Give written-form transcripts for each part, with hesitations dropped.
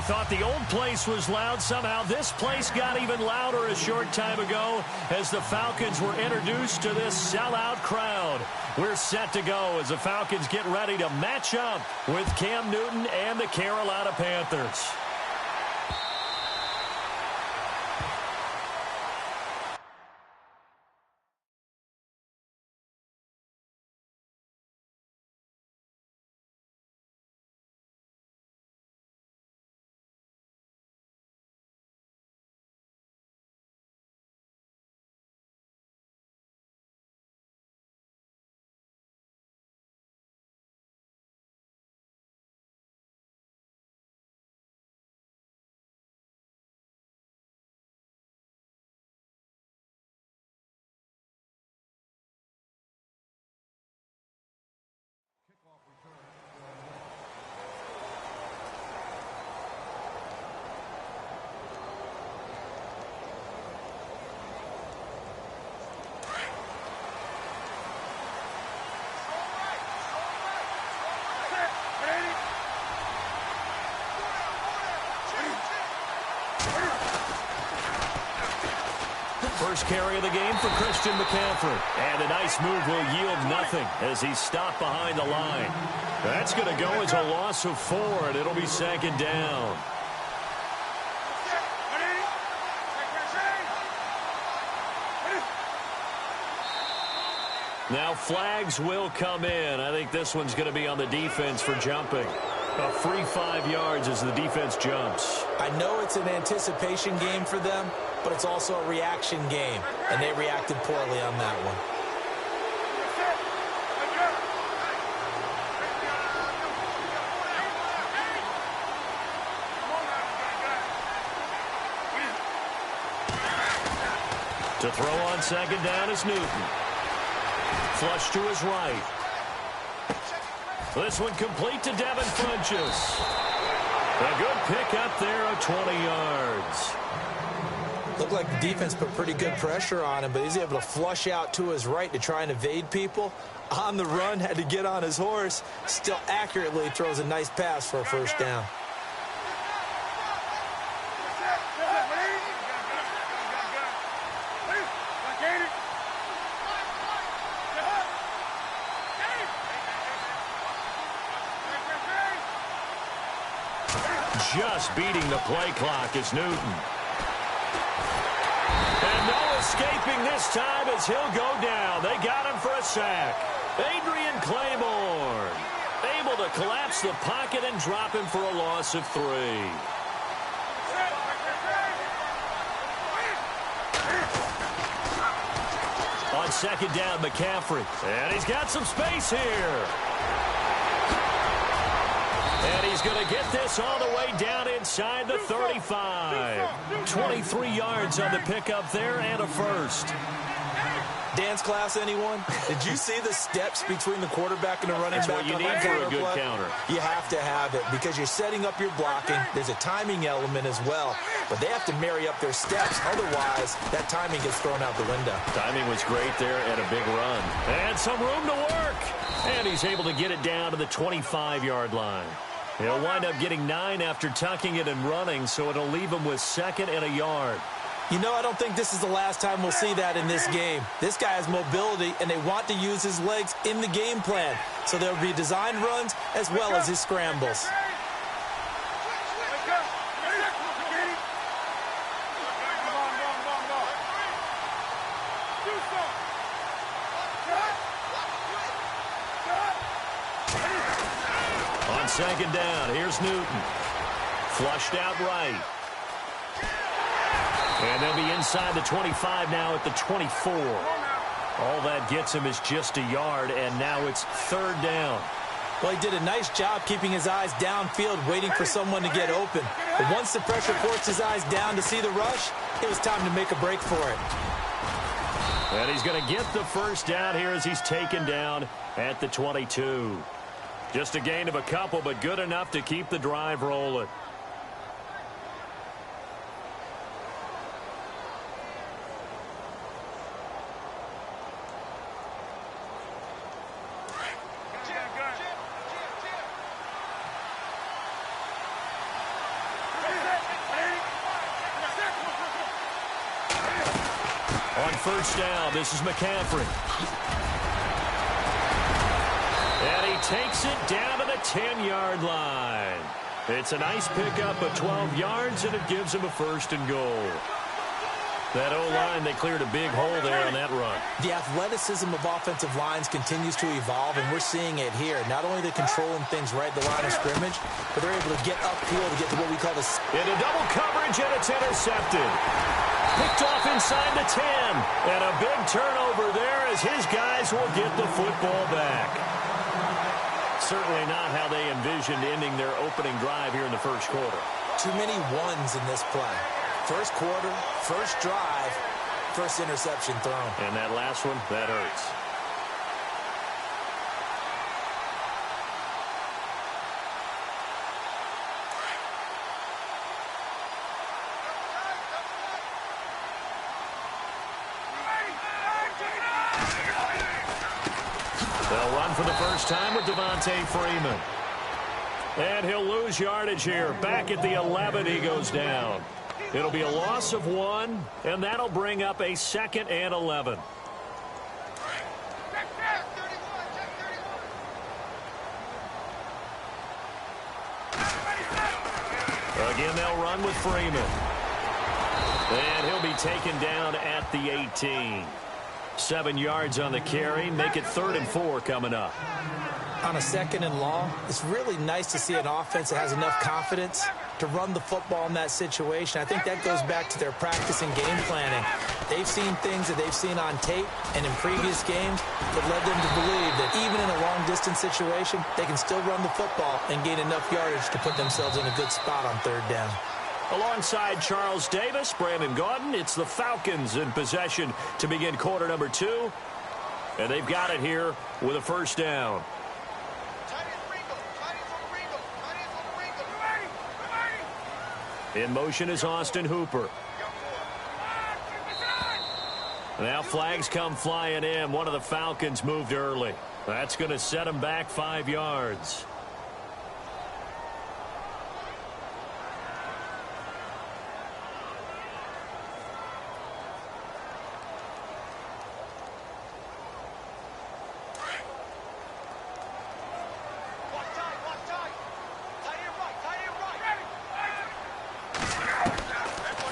thought the old place was loud. Somehow this place got even louder a short time ago as the Falcons were introduced to this sellout crowd. We're set to go as the Falcons get ready to match up with Cam Newton and the Carolina Panthers. First carry of the game for Christian McCaffrey. And a nice move will yield nothing as he's stopped behind the line. That's going to go as a loss of 4, and it'll be second down. Now flags will come in. I think this one's going to be on the defense for jumping. A free 5 yards as the defense jumps. I know it's an anticipation game for them, but it's also a reaction game, and they reacted poorly on that one. To throw on second down is Newton. Flush to his right. This one complete to Devin Funchess. A good pick up there of 20 yards. Looked like the defense put pretty good pressure on him, but he's able to flush out to his right to try and evade people. On the run, had to get on his horse. Still accurately throws a nice pass for a first down. Just beating the play clock is Newton. And no escaping this time as he'll go down. They got him for a sack. Adrian Claiborne able to collapse the pocket and drop him for a loss of 3. On second down, McCaffrey. And he's got some space here. And he's going to get this all the way down inside the 35. 23 yards on the pickup there and a first. Dance class, anyone? Did you see the steps between the quarterback and the running back? That's what you need for a good counter. You have to have it because you're setting up your blocking. There's a timing element as well, but they have to marry up their steps. Otherwise, that timing gets thrown out the window. Timing was great there and a big run. And some room to work. And he's able to get it down to the 25-yard line. He'll wind up getting 9 after tucking it and running, so it'll leave him with 2nd and a yard. You know, I don't think this is the last time we'll see that in this game. This guy has mobility, and they want to use his legs in the game plan. So there'll be designed runs as well as his scrambles. On second down, here's Newton. Flushed out right. And they'll be inside the 25 now at the 24. All that gets him is just a yard, and now it's 3rd down. Well, he did a nice job keeping his eyes downfield, waiting for someone to get open. But once the pressure forced his eyes down to see the rush, it was time to make a break for it. And he's going to get the first down here as he's taken down at the 22. Just a gain of a couple, but good enough to keep the drive rolling. first down. This is McCaffrey. And he takes it down to the 10-yard line. It's a nice pickup of 12 yards, and it gives him a first and goal. That O-line, they cleared a big hole there on that run. The athleticism of offensive lines continues to evolve, and we're seeing it here. Not only are they controlling things right at the line of scrimmage, but they're able to get upfield to get to what we call the... Into double coverage, and it's intercepted. Picked off inside the 10. And a big turnover there as his guys will get the football back. Certainly not how they envisioned ending their opening drive here in the first quarter. Too many ones in this play. First quarter, first drive, first interception thrown. And that last one, that hurts. They'll run for the first time with Devontae Freeman. And he'll lose yardage here. Back at the 11, he goes down. It'll be a loss of 1, and that'll bring up a 2nd and 11. Again, they'll run with Freeman. And he'll be taken down at the 18. 7 yards on the carry. Make it 3rd and 4 coming up. On a 2nd and long, it's really nice to see an offense that has enough confidence to run the football in that situation. I think that goes back to their practice and game planning. They've seen things that they've seen on tape and in previous games that led them to believe that even in a long-distance situation, they can still run the football and gain enough yardage to put themselves in a good spot on 3rd down. Alongside Charles Davis, Brandon Gaudin, it's the Falcons in possession to begin quarter number 2. And they've got it here with a first down. In motion is Austin Hooper. Now flags come flying in. One of the Falcons moved early. That's going to set him back 5 yards.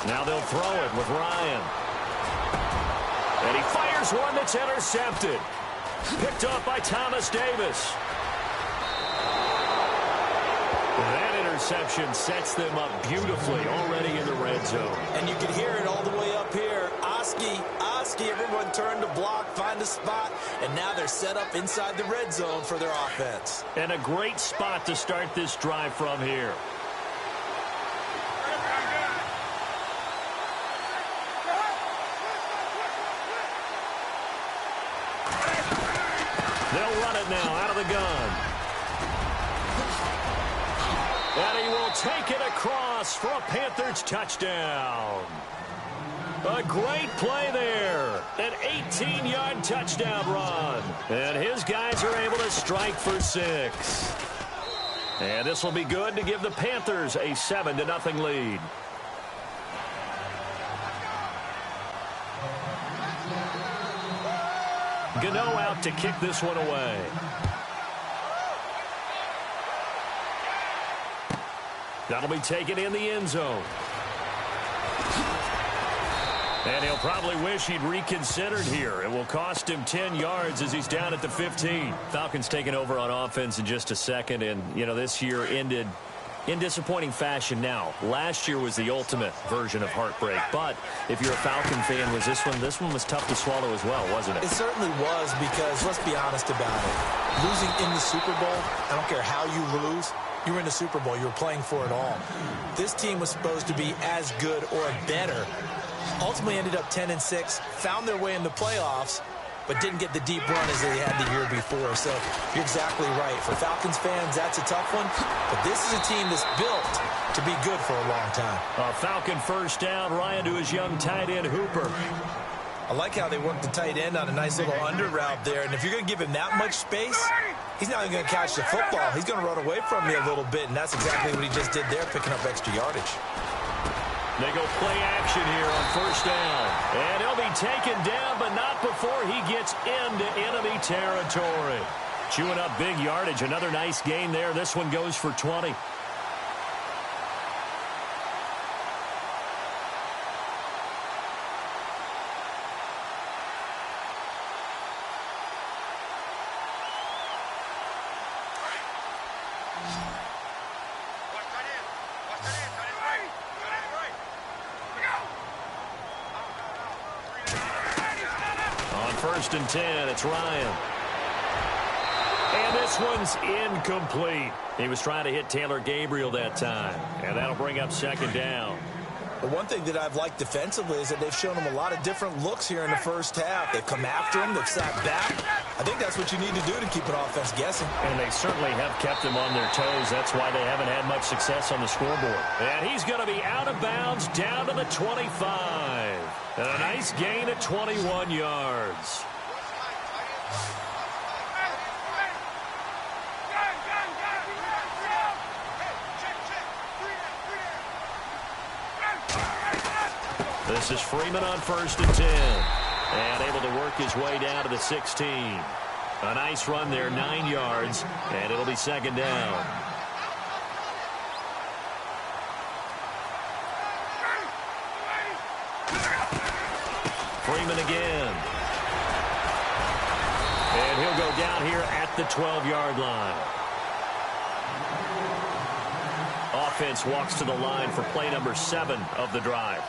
Now they'll throw it with Ryan. And he fires one that's intercepted. Picked off by Thomas Davis. That interception sets them up beautifully already in the red zone. And you can hear it all the way up here. Oski, everyone turned to block, find a spot, and now they're set up inside the red zone for their offense. And a great spot to start this drive from here. They'll run it now out of the gun. And he will take it across for a Panthers touchdown. A great play there. An 18-yard touchdown run. And his guys are able to strike for 6. And this will be good to give the Panthers a 7-0 lead. Gano out to kick this one away. That'll be taken in the end zone. And he'll probably wish he'd reconsidered here. It will cost him 10 yards as he's down at the 15. Falcons taking over on offense in just a second. And, you know, this year ended in disappointing fashion now. Last year was the ultimate version of heartbreak. But if you're a Falcon fan, was this one was tough to swallow as well, wasn't it? It certainly was, because let's be honest about it. Losing in the Super Bowl, I don't care how you lose, you were in the Super Bowl. You were playing for it all. This team was supposed to be as good or better. Ultimately ended up 10-6, found their way in the playoffs, but didn't get the deep run as they had the year before. So you're exactly right. For Falcons fans, that's a tough one. But this is a team that's built to be good for a long time. A Falcon first down. Ryan to his young tight end, Hooper. I like how they worked the tight end on a nice little under route there. And if you're going to give him that much space, he's not even going to catch the football. He's going to run away from me a little bit, and that's exactly what he just did there, picking up extra yardage. They go play action here on first down. And he'll be taken down, but not before he gets into enemy territory. Chewing up big yardage. Another nice gain there. This one goes for 20. First and 10, it's Ryan. And this one's incomplete. He was trying to hit Taylor Gabriel that time. And that'll bring up second down. The one thing that I've liked defensively is that they've shown him a lot of different looks here in the first half. They've come after him. They've sat back. I think that's what you need to do to keep an offense guessing. And they certainly have kept them on their toes. That's why they haven't had much success on the scoreboard. And he's going to be out of bounds down to the 25. And a nice gain at 21 yards. This is Freeman on first and 10. And able to work his way down to the 16. A nice run there, 9 yards. And it'll be second down. Freeman again. And he'll go down here at the 12-yard line. Offense walks to the line for play number 7 of the drive.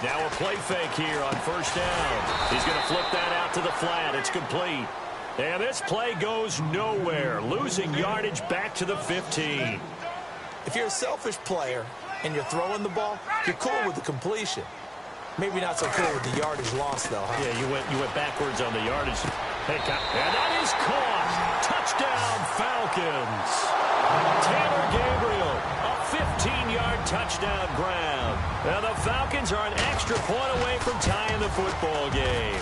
Now a play fake here on first down. He's going to flip that out to the flat. It's complete. And this play goes nowhere. Losing yardage back to the 15. If you're a selfish player and you're throwing the ball, you're cool with the completion. Maybe not so cool with the yardage loss, though, huh? Yeah, you went backwards on the yardage. And that is caught. Touchdown, Falcons. Taylor Gabriel, a 15-yard touchdown grab. Now the Falcons are an extra point away from tying the football game.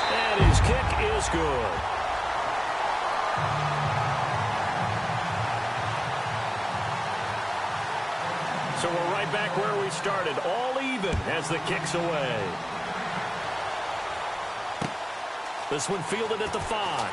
And his kick is good. So we're right back where we started, all even as the kick's away. This one fielded at the 5.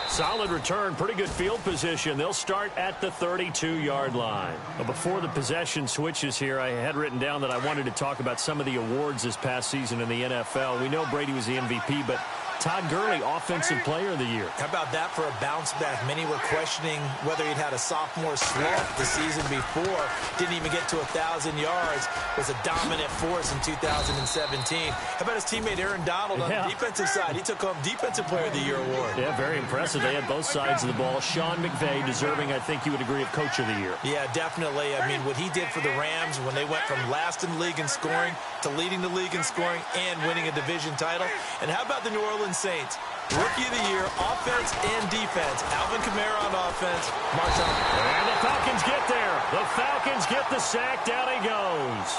Solid return, pretty good field position. They'll start at the 32-yard line. Well, before the possession switches here, I had written down that I wanted to talk about some of the awards this past season in the NFL. We know Brady was the MVP, but Todd Gurley, Offensive Player of the Year. How about that for a bounce back? Many were questioning whether he'd had a sophomore slump the season before. Didn't even get to 1,000 yards. Was a dominant force in 2017. How about his teammate Aaron Donald on the defensive side? He took home Defensive Player of the Year award. Yeah, very impressive. They had both sides of the ball. Sean McVay deserving, I think you would agree, of Coach of the Year. Yeah, definitely. I mean, what he did for the Rams when they went from last in the league in scoring to leading the league in scoring and winning a division title. And how about the New Orleans Saints? Rookie of the Year, offense and defense. Alvin Kamara on offense. Marshawn. And the Falcons get there. The Falcons get the sack. Down he goes.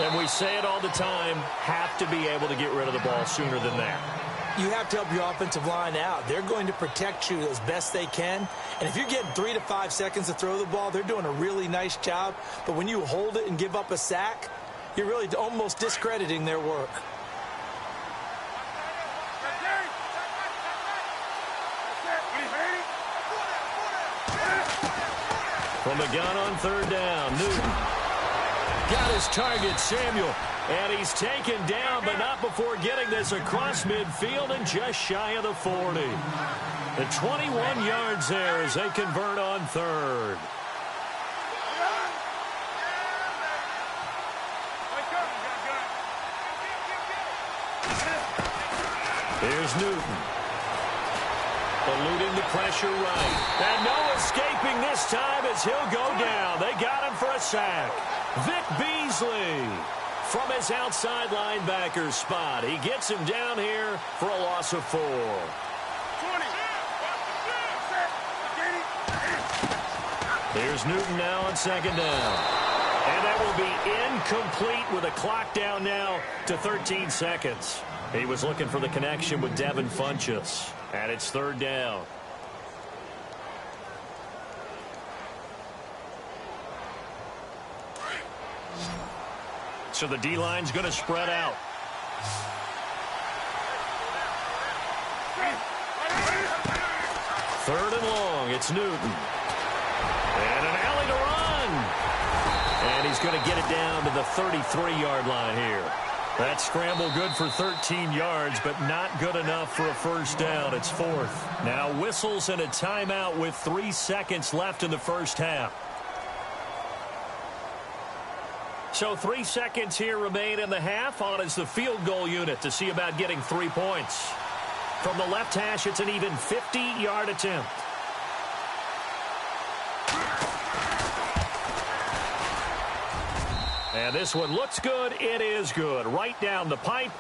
And we say it all the time, have to be able to get rid of the ball sooner than that. You have to help your offensive line out. They're going to protect you as best they can. And if you're getting 3 to 5 seconds to throw the ball, they're doing a really nice job. But when you hold it and give up a sack, you're really almost discrediting their work. From the gun on third down, Newton got his target, Samuel, and he's taken down, but not before getting this across midfield and just shy of the 40. The 21 yards there as they convert on third. Here's Newton. Eluding the pressure right. And no escaping this time as he'll go down. They got him for a sack. Vic Beasley from his outside linebacker spot. He gets him down here for a loss of 4. Here's Newton now on second down. And that will be incomplete with a clock down now to 13 seconds. He was looking for the connection with Devin Funchess. And it's third down. So the D-line's going to spread out. Third and long. It's Newton. And an alley to run. And he's going to get it down to the 33-yard line here. That scramble good for 13 yards, but not good enough for a first down. It's fourth. Now whistles and a timeout with 3 seconds left in the first half. So 3 seconds here remain in the half. On is the field goal unit to see about getting 3 points. From the left hash, it's an even 50-yard attempt. And this one looks good. It is good. Right down the pipe.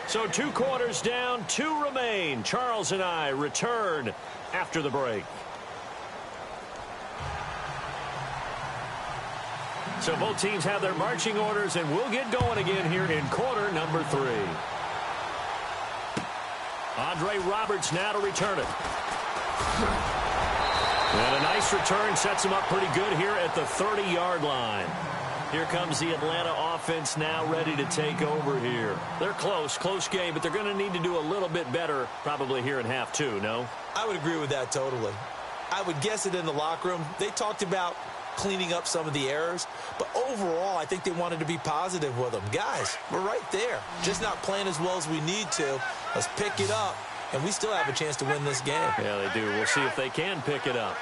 So 2 quarters down, 2 remain. Charles and I return after the break. So both teams have their marching orders, and we'll get going again here in quarter number 3. Andre Roberts now to return it. And a nice return sets him up pretty good here at the 30-yard line. Here comes the Atlanta offense now ready to take over here. They're close game, but they're going to need to do a little bit better probably here in half 2, no? I would agree with that totally. I would guess it in the locker room. They talked about cleaning up some of the errors, but overall I think they wanted to be positive with them. Guys, we're right there, just not playing as well as we need to. Let's pick it up, and we still have a chance to win this game. Yeah, they do. We'll see if they can pick it up.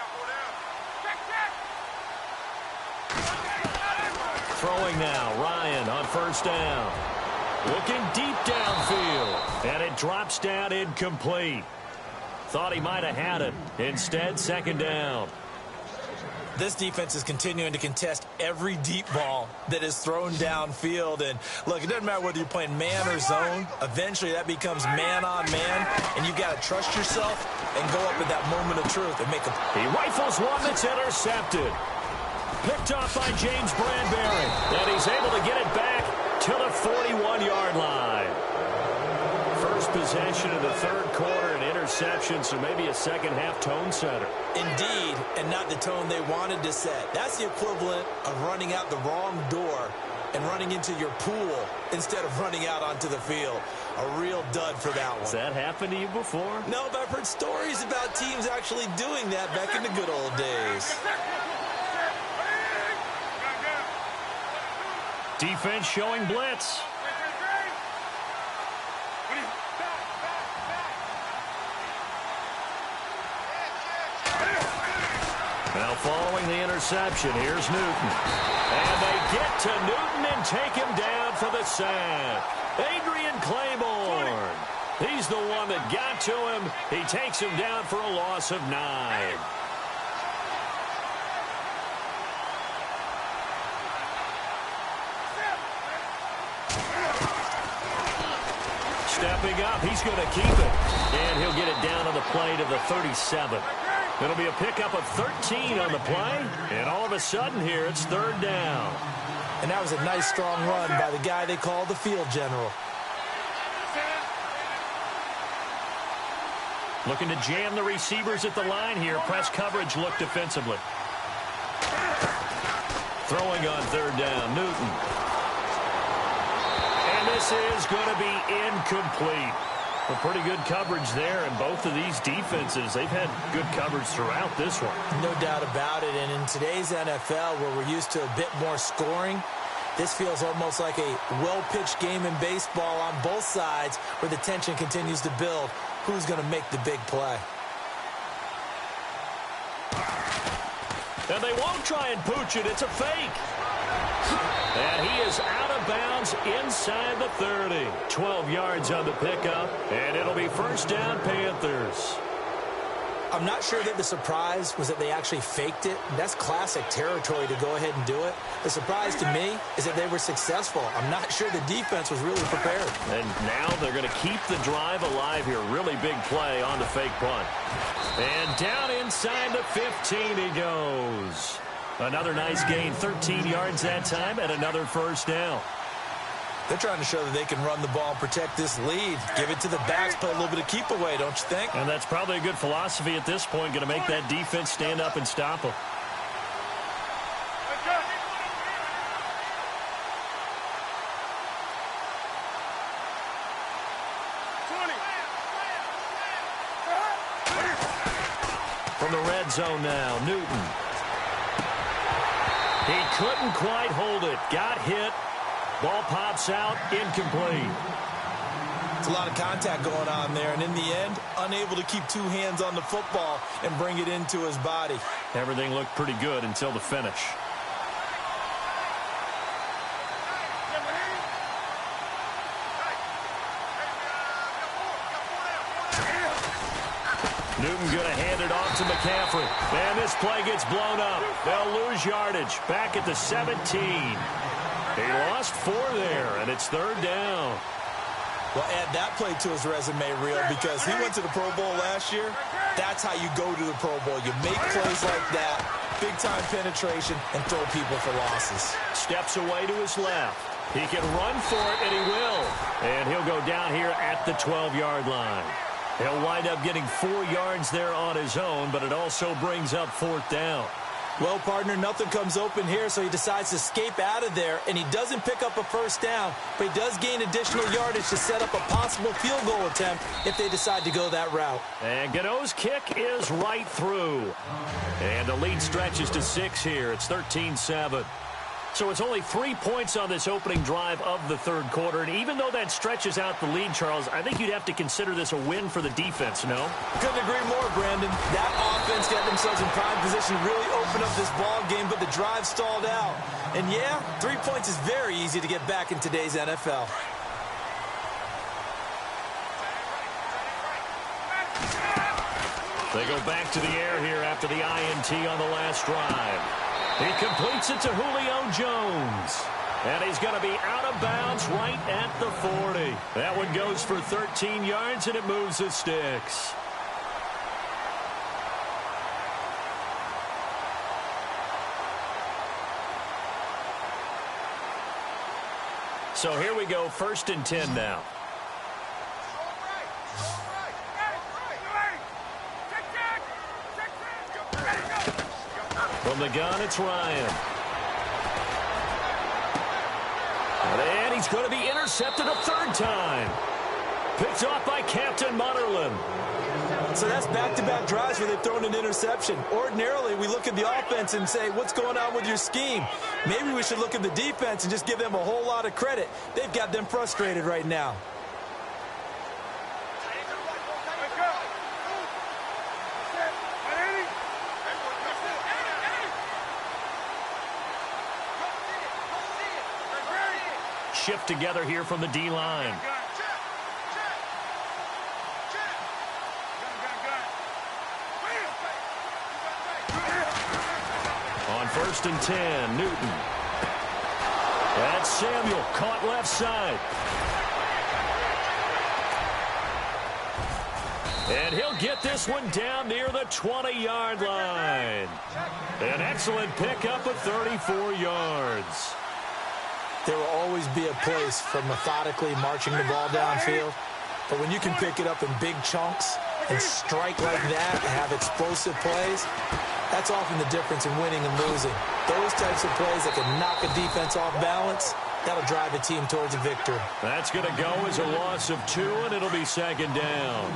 Throwing now, Ryan on first down. Looking deep downfield, and it drops down incomplete. Thought he might have had it. Instead, second down. This defense is continuing to contest every deep ball that is thrown downfield. And, look, it doesn't matter whether you're playing man or zone. Eventually, that becomes man-on-man, and you've got to trust yourself and go up at that moment of truth and make a... He rifles one that's intercepted. Picked off by James Bradbury. And he's able to get it back to the 41-yard line. First possession of the third quarter, an interception, so maybe a second-half tone setter. Indeed, and not the tone they wanted to set. That's the equivalent of running out the wrong door and running into your pool instead of running out onto the field. A real dud for that one. Has that happened to you before? No, but I've heard stories about teams actually doing that back in the good old days. Defense showing blitz. Now following the interception, here's Newton. And they get to Newton and take him down for the sack. Adrian Claiborne. He's the one that got to him. He takes him down for a loss of 9. Stepping up, he's going to keep it. And he'll get it down on the play to the 37. It'll be a pickup of 13 on the play. And all of a sudden here, it's third down. And that was a nice, strong run by the guy they call the field general. Looking to jam the receivers at the line here. Press coverage look defensively. Throwing on third down, Newton. And this is going to be incomplete. A pretty good coverage there, and both of these defenses, they've had good coverage throughout this one. No doubt about it, and in today's NFL, where we're used to a bit more scoring, this feels almost like a well-pitched game in baseball on both sides, where the tension continues to build. Who's going to make the big play? And they won't try and pooch it. It's a fake. And he is out of bounds inside the 30. 12 yards on the pickup, and it'll be first down, Panthers. I'm not sure that the surprise was that they actually faked it. That's classic territory to go ahead and do it. The surprise to me is that they were successful. I'm not sure the defense was really prepared. And now they're going to keep the drive alive here. Really big play on the fake punt. And down inside the 15 he goes. Another nice gain, 13 yards that time, and another first down. They're trying to show that they can run the ball and protect this lead. Give it to the backs, play a little bit of keep away, don't you think? And that's probably a good philosophy at this point, going to make that defense stand up and stop them. From the red zone now, Newton. He couldn't quite hold it. Got hit. Ball pops out, incomplete. It's a lot of contact going on there, and in the end, unable to keep two hands on the football and bring it into his body. Everything looked pretty good until the finish. Newton going to hand it off to McCaffrey. And this play gets blown up. They'll lose yardage. Back at the 17. He lost 4 there, and it's 3rd down. Well, add that play to his resume reel because he went to the Pro Bowl last year. That's how you go to the Pro Bowl. You make plays like that, big-time penetration, and throw people for losses. Steps away to his left. He can run for it, and he will. And he'll go down here at the 12-yard line. He'll wind up getting 4 yards there on his own, but it also brings up 4th down. Well, partner, nothing comes open here, so he decides to escape out of there, and he doesn't pick up a first down, but he does gain additional yardage to set up a possible field goal attempt if they decide to go that route. And Gano's kick is right through. And the lead stretches to 6 here. It's 13-7. So it's only 3 points on this opening drive of the 3rd quarter. And even though that stretches out the lead, Charles, I think you'd have to consider this a win for the defense, no? Couldn't agree more, Brandon. That offense got themselves in prime position to really open up this ball game, but the drive stalled out. And yeah, 3 points is very easy to get back in today's NFL. They go back to the air here after the INT on the last drive. He completes it to Julio Jones. And he's going to be out of bounds right at the 40. That one goes for 13 yards, and it moves the sticks. So here we go, 1st and 10 now. From the gun, it's Ryan. And he's going to be intercepted a 3rd time. Picked off by Captain Mutterland. So that's back-to-back drives where they've thrown an interception. Ordinarily, we look at the offense and say, what's going on with your scheme? Maybe we should look at the defense and just give them a whole lot of credit. They've got them frustrated right now. Shift together here from the D-line. On 1st and 10, Newton. That's Samuel, caught left side. And he'll get this one down near the 20-yard line. An excellent pickup of 34 yards. There will always be a place for methodically marching the ball downfield. But when you can pick it up in big chunks and strike like that and have explosive plays, that's often the difference in winning and losing. Those types of plays that can knock a defense off balance, that'll drive a team towards a victory. That's going to go as a loss of 2, and it'll be 2nd down.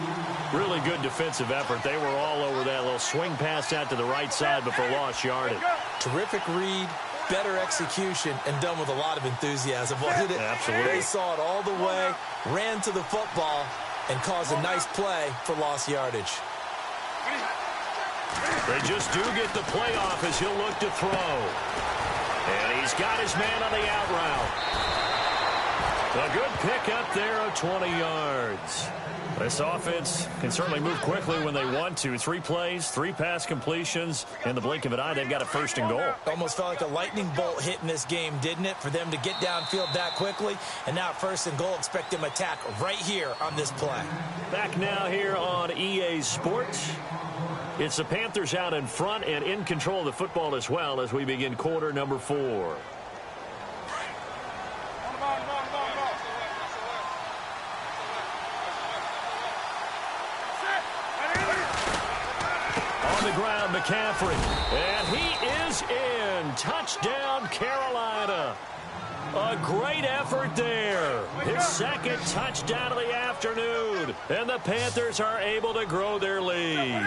Really good defensive effort. They were all over that little swing pass out to the right side before lost yardage. Terrific read. Better execution, and done with a lot of enthusiasm, wasn't it? Absolutely. They saw it all the way, ran to the football, and caused a nice play for lost yardage. They just do get the play off as he'll look to throw. And he's got his man on the out route. A good pickup there of 20 yards. This offense can certainly move quickly when they want to. 3 plays, 3 pass completions. In the blink of an eye, they've got a 1st and goal. Almost felt like a lightning bolt hit in this game, didn't it? For them to get downfield that quickly. And now 1st and goal, expect them to attack right here on this play. Back now here on EA Sports. It's the Panthers out in front and in control of the football as well as we begin quarter number 4. the ground, McCaffrey. And he is in. Touchdown, Carolina. A great effort there. His second touchdown of the afternoon. And the Panthers are able to grow their lead.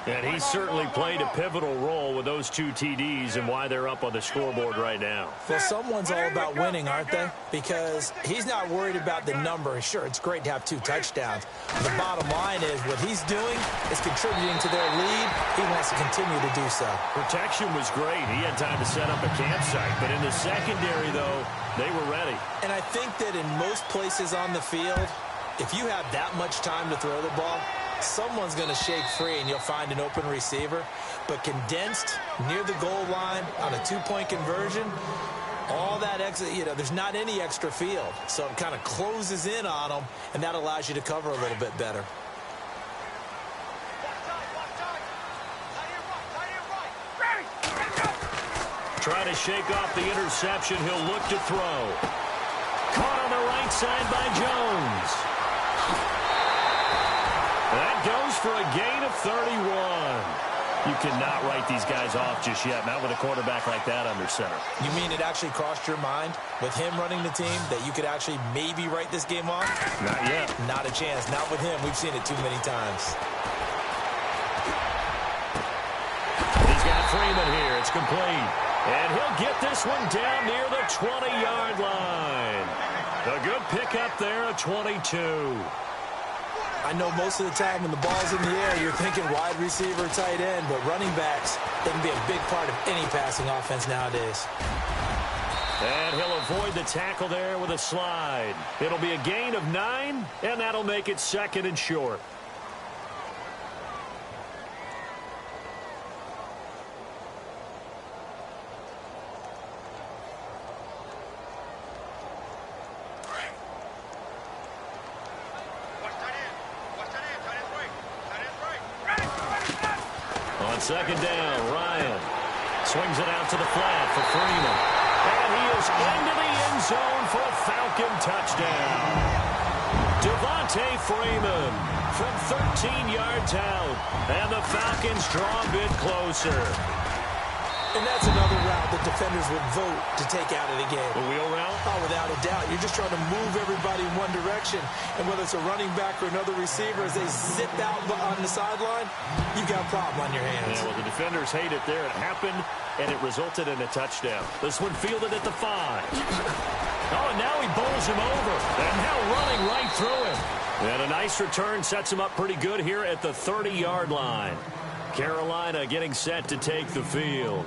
And he certainly played a pivotal role with those 2 TDs and why they're up on the scoreboard right now. Well, someone's all about winning, aren't they? Because he's not worried about the number. Sure, it's great to have 2 touchdowns. The bottom line is what he's doing is contributing to their lead. He wants to continue to do so. Protection was great. He had time to set up a campsite. But in the secondary, though, they were ready. And I think that in most places on the field, if you have that much time to throw the ball, someone's going to shake free and you'll find an open receiver. But condensed near the goal line on a 2-point conversion, all that extra, there's not any extra field. So it kind of closes in on them, and that allows you to cover a little bit better. Trying to shake off the interception. He'll look to throw. Caught on the right side by Jones. That goes for a gain of 31. You cannot write these guys off just yet, not with a quarterback like that under center. You mean it actually crossed your mind with him running the team that you could actually maybe write this game off? Not yet. Not a chance. Not with him. We've seen it too many times. He's got Freeman here. It's complete. And he'll get this one down near the 20-yard line. A good pickup there, a 22. I know most of the time when the ball's in the air, you're thinking wide receiver, tight end, but running backs, they can be a big part of any passing offense nowadays. And he'll avoid the tackle there with a slide. It'll be a gain of 9, and that'll make it 2nd and short. On 2nd down, Ryan swings it out to the flat for Freeman. And he is into the end zone for a Falcon touchdown. Devontae Freeman from 13 yards out. And the Falcons draw a bit closer. And that's another route that defenders would vote to take out of the game. The wheel route? Oh, without a doubt. You're just trying to move everybody in one direction. And whether it's a running back or another receiver, as they zip out on the sideline, you've got a problem on your hands. Yeah, well, the defenders hate it there. It happened, and it resulted in a touchdown. This one fielded at the 5. Oh, and now he bowls him over. And now running right through him. And a nice return sets him up pretty good here at the 30-yard line. Carolina getting set to take the field.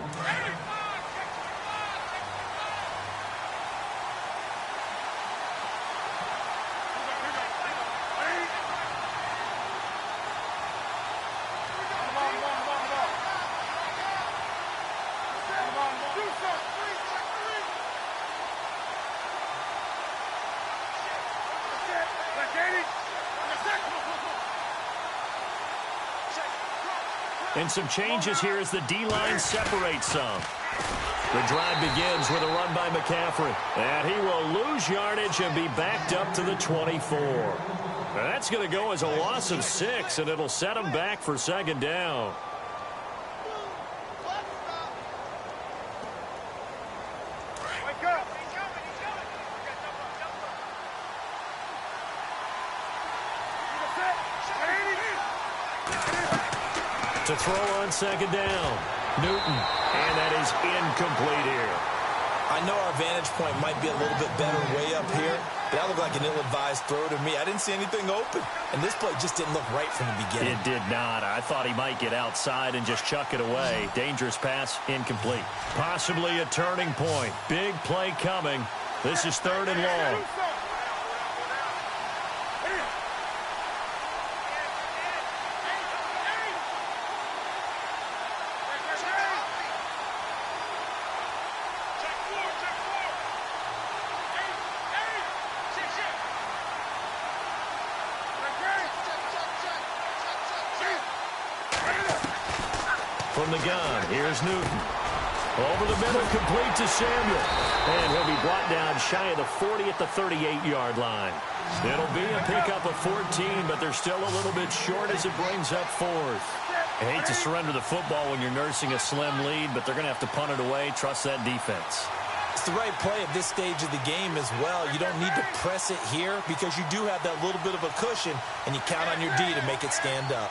And some changes here as the D-line separates some. The drive begins with a run by McCaffrey. And he will lose yardage and be backed up to the 24. That's going to go as a loss of 6, and it'll set him back for 2nd down. To throw on 2nd down. Newton. And that is incomplete here. I know our vantage point might be a little bit better way up here, but that looked like an ill-advised throw to me. I didn't see anything open, and this play just didn't look right from the beginning. It did not. I thought he might get outside and just chuck it away. Dangerous pass, incomplete. Possibly a turning point. Big play coming. This is 3rd and long. From the gun, here's Newton. Over the middle, complete to Samuel. And he'll be brought down shy of the 40 at the 38-yard line. It'll be a pickup of 14, but they're still a little bit short as it brings up 4th. I hate to surrender the football when you're nursing a slim lead, but they're going to have to punt it away. Trust that defense. It's the right play at this stage of the game as well. You don't need to press it here because you do have that little bit of a cushion, and you count on your D to make it stand up.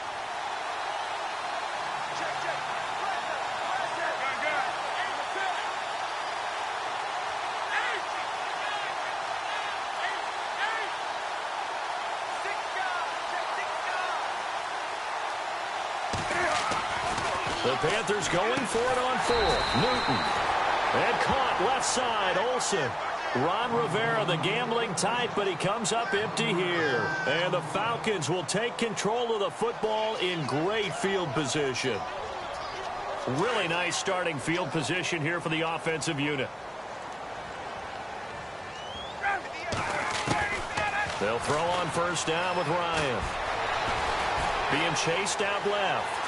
The Panthers going for it on fourth. Newton. And caught left side. Olsen. Ron Rivera, the gambling type, but he comes up empty here. And the Falcons will take control of the football in great field position. Really nice starting field position here for the offensive unit. They'll throw on first down with Ryan. Being chased out left.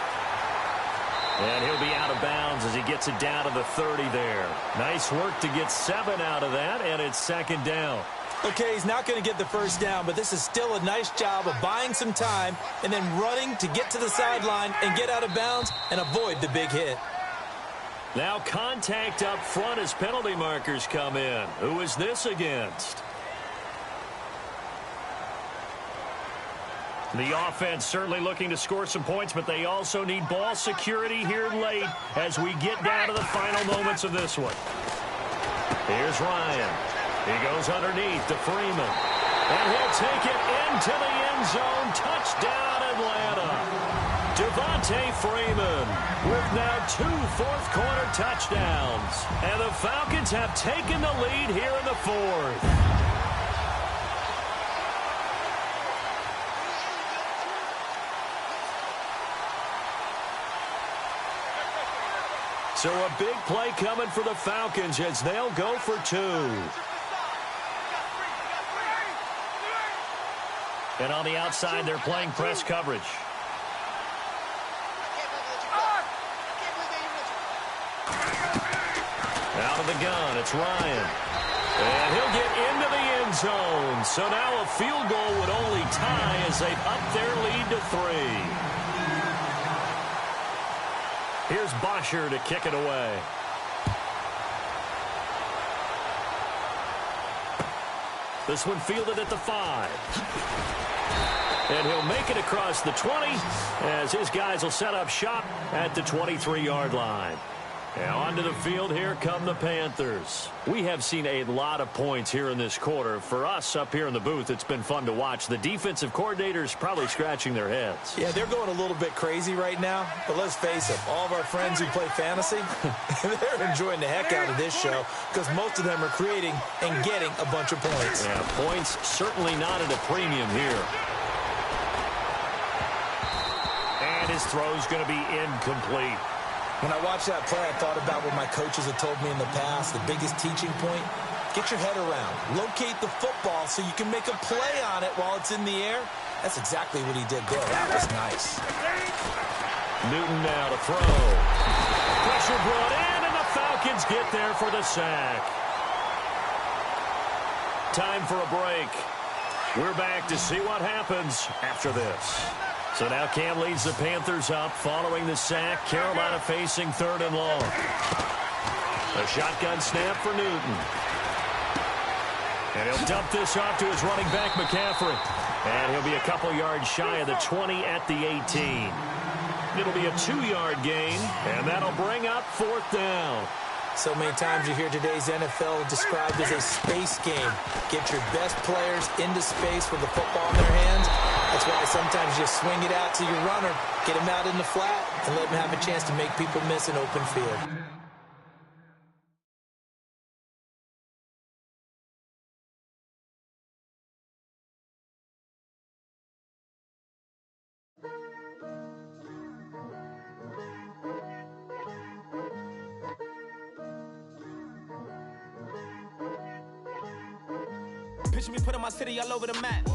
And he'll be out of bounds as he gets it down to the 30 there. Nice work to get 7 out of that, and it's second down. Okay, he's not going to get the first down, but this is still a nice job of buying some time and then running to get to the sideline and get out of bounds and avoid the big hit. Now contact up front as penalty markers come in. Who is this against? The offense certainly looking to score some points, but they also need ball security here late as we get down to the final moments of this one. Here's Ryan. He goes underneath to Freeman. And he'll take it into the end zone. Touchdown, Atlanta. Devontae Freeman with now 2 fourth-quarter touchdowns. And the Falcons have taken the lead here in the fourth. So a big play coming for the Falcons as they'll go for 2. And on the outside, they're playing press coverage. Out of the gun, it's Ryan. And he'll get into the end zone. So now a field goal would only tie as they've upped their lead to 3. Here's Bosher to kick it away. This one fielded at the 5. And he'll make it across the 20 as his guys will set up shop at the 23-yard line. Now onto the field, here come the Panthers. We have seen a lot of points here in this quarter. For us up here in the booth, it's been fun to watch. The defensive coordinators probably scratching their heads. Yeah, they're going a little bit crazy right now. But let's face it, all of our friends who play fantasy, they're enjoying the heck out of this show because most of them are creating and getting a bunch of points. Yeah, points certainly not at a premium here. And his throw's going to be incomplete. When I watched that play, I thought about what my coaches have told me in the past. The biggest teaching point, get your head around. Locate the football so you can make a play on it while it's in the air. That's exactly what he did there. That was nice. Newton now to throw. Pressure brought in, and the Falcons get there for the sack. Time for a break. We're back to see what happens after this. So now Cam leads the Panthers up following the sack. Carolina facing 3rd and long. A shotgun snap for Newton. And he'll dump this off to his running back, McCaffrey. And he'll be a couple yards shy of the 20 at the 18. It'll be a 2-yard gain, and that'll bring up 4th down. So many times you hear today's NFL described as a space game. Get your best players into space with the football in their hands. That's why sometimes you swing it out to your runner, get him out in the flat, and let him have a chance to make people miss an open field. Picture me putting my city all over the map.